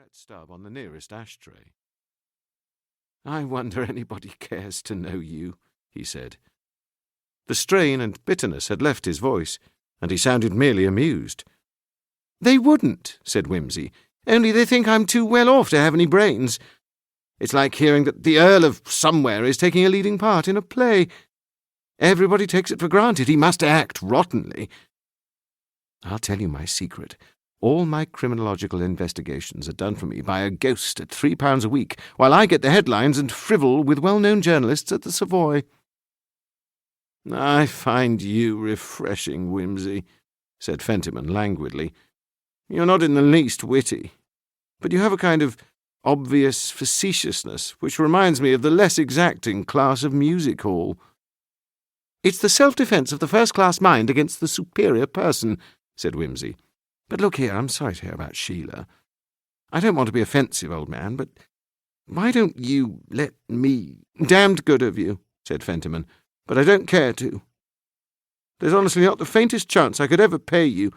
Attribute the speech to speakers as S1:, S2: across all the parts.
S1: cigarette stub on the nearest ashtray. "I wonder anybody cares to know you," he said. The strain and bitterness had left his voice, and he sounded merely amused. "They wouldn't," said Wimsey, "only they think I'm too well off to have any brains. It's like hearing that the Earl of Somewhere is taking a leading part in a play. Everybody takes it for granted he must act rottenly. I'll tell you my secret. All my criminological investigations are done for me by a ghost at £3 a week, while I get the headlines and frivol with well-known journalists at the Savoy." "I find you refreshing, Wimsey," said Fentiman languidly. "You're not in the least witty, but you have a kind of obvious facetiousness which reminds me of the less exacting class of music hall." "It's the self-defence of the first-class mind against the superior person," said Wimsey. "But look here, I'm sorry to hear about Sheila. I don't want to be offensive, old man, but why don't you let me—" "Damned good of you," said Fentiman, "but I don't care to. There's honestly not the faintest chance I could ever pay you,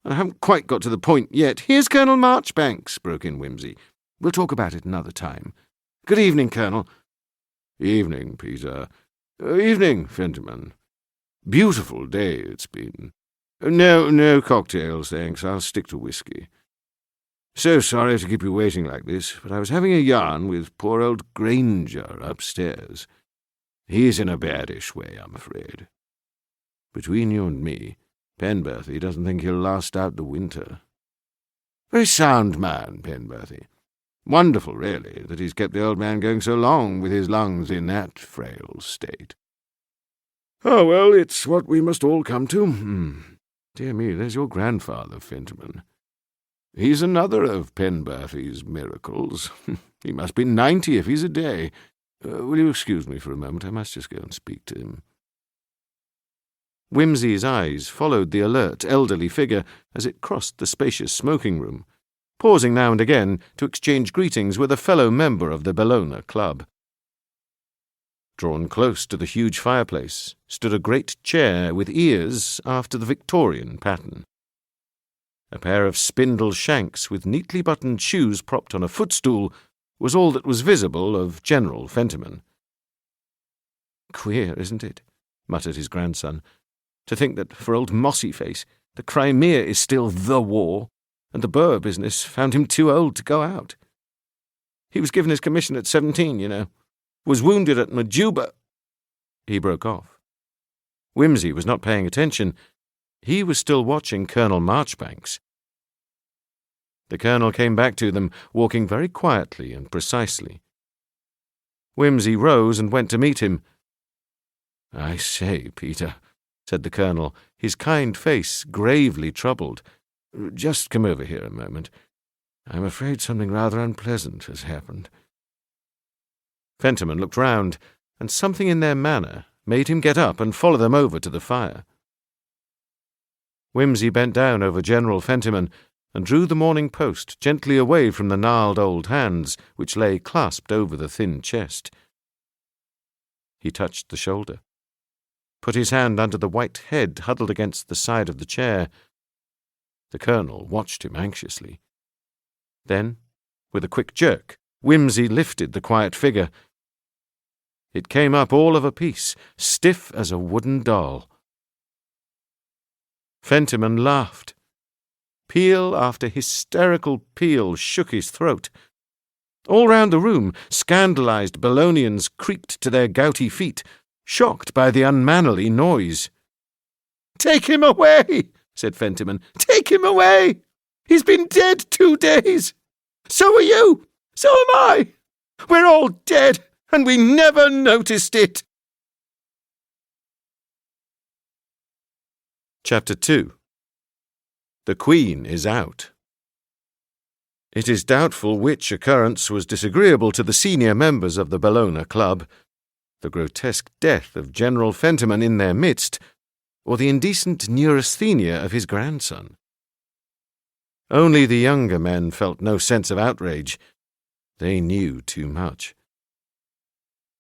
S1: and I haven't quite got to the point yet." "Here's Colonel Marchbanks," broke in Wimsey. "We'll talk about it another time. Good evening, Colonel."
S2: "Evening, Peter. Evening, Fentiman. Beautiful day it's been. No cocktails, thanks. I'll stick to whiskey. So sorry to keep you waiting like this, but I was having a yarn with poor old Granger upstairs. He's in a baddish way, I'm afraid. Between you and me, Penberthy doesn't think he'll last out the winter. Very sound man, Penberthy. Wonderful, really, that he's kept the old man going so long with his lungs in that frail state. Oh, well, it's what we must all come to. Dear me, there's your grandfather, Fentiman. He's another of Penberthy's miracles. He must be 90 if he's a day. Will you excuse me for a moment? I must just go and speak to him."
S1: Wimsey's eyes followed the alert elderly figure as it crossed the spacious smoking room, pausing now and again to exchange greetings with a fellow member of the Bellona Club. Drawn close to the huge fireplace stood a great chair with ears after the Victorian pattern. A pair of spindle shanks with neatly buttoned shoes propped on a footstool was all that was visible of General Fentiman. "Queer, isn't it?" muttered his grandson, "to think that for old Mossyface the Crimea is still the war, and the Boer business found him too old to go out. He was given his commission at 17, you know. Was wounded at Majuba—" He broke off. Wimsey was not paying attention. He was still watching Colonel Marchbanks. The colonel came back to them, walking very quietly and precisely. Wimsey rose and went to meet him. "I say, Peter," said the colonel, his kind face gravely troubled, "just come over here a moment. I'm afraid something rather unpleasant has happened." Fentiman looked round, and something in their manner made him get up and follow them over to the fire. Wimsey bent down over General Fentiman and drew the Morning Post gently away from the gnarled old hands which lay clasped over the thin chest. He touched the shoulder, put his hand under the white head huddled against the side of the chair. The colonel watched him anxiously. Then, with a quick jerk, Wimsey lifted the quiet figure. It came up all of a piece, stiff as a wooden doll. Fentiman laughed. Peal after hysterical peal shook his throat. All round the room, scandalized Bellonians creaked to their gouty feet, shocked by the unmannerly noise. "Take him away," said Fentiman. "Take him away. He's been dead 2 days. So are you. So am I. We're all dead, and we never noticed it." Chapter 2. The Queen is out. It is doubtful which occurrence was disagreeable to the senior members of the Bellona Club, the grotesque death of General Fentiman in their midst, or the indecent neurasthenia of his grandson. Only the younger men felt no sense of outrage. They knew too much.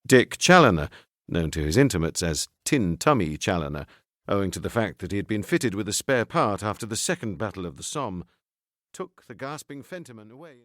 S1: Dick Challoner, known to his intimates as Tin Tummy Challoner, owing to the fact that he had been fitted with a spare part after the Second Battle of the Somme, took the gasping Fentiman away.